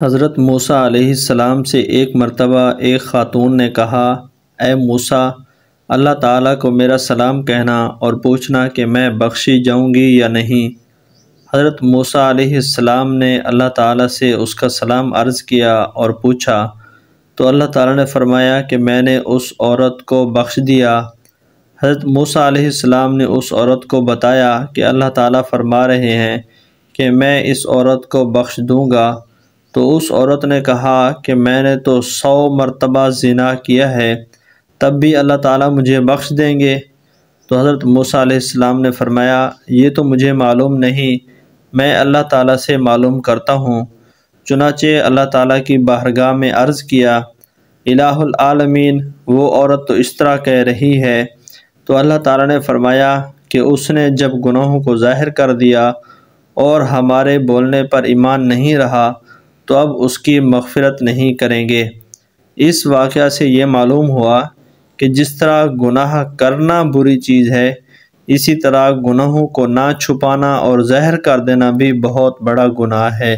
حضرت موسیٰ علیہ السلام سے ایک مرتبہ ایک خاتون نے کہا، اے موسیٰ، اللہ تعالیٰ کو میرا سلام کہنا اور پوچھنا کہ میں بخشی جاؤں گی یا نہیں۔ حضرت موسیٰ علیہ السلام نے اللہ تعالیٰ سے اس کا سلام عرض کیا اور پوچھا تو اللہ تعالیٰ نے فرمایا کہ میں نے اس عورت کو بخش دیا۔ حضرت موسیٰ علیہ السلام نے اس عورت کو بتایا کہ اللہ تعالیٰ فرما رہے ہیں کہ میں اس عورت کو بخش دوں گا، تو اس عورت نے کہا کہ میں نے تو 100 مرتبہ زنا کیا ہے، تب بھی اللہ تعالیٰ مجھے بخش دیں گے؟ تو حضرت موسیٰ علیہ السلام نے فرمایا، یہ تو مجھے معلوم نہیں، میں اللہ تعالیٰ سے معلوم کرتا ہوں۔ چنانچہ اللہ تعالیٰ کی بارگاہ میں عرض کیا، الہ العالمین، وہ عورت تو اس طرح کہہ رہی ہے۔ تو اللہ تعالیٰ نے فرمایا کہ اس نے جب گناہوں کو ظاہر کر دیا اور ہمارے بولنے پر ایمان نہیں رہا تو اب اس کی مغفرت نہیں کریں گے۔ اس واقعہ سے یہ معلوم ہوا کہ جس طرح گناہ کرنا بری چیز ہے، اسی طرح گناہوں کو نہ چھپانا اور ظاہر کر دینا بھی بہت بڑا گناہ ہے۔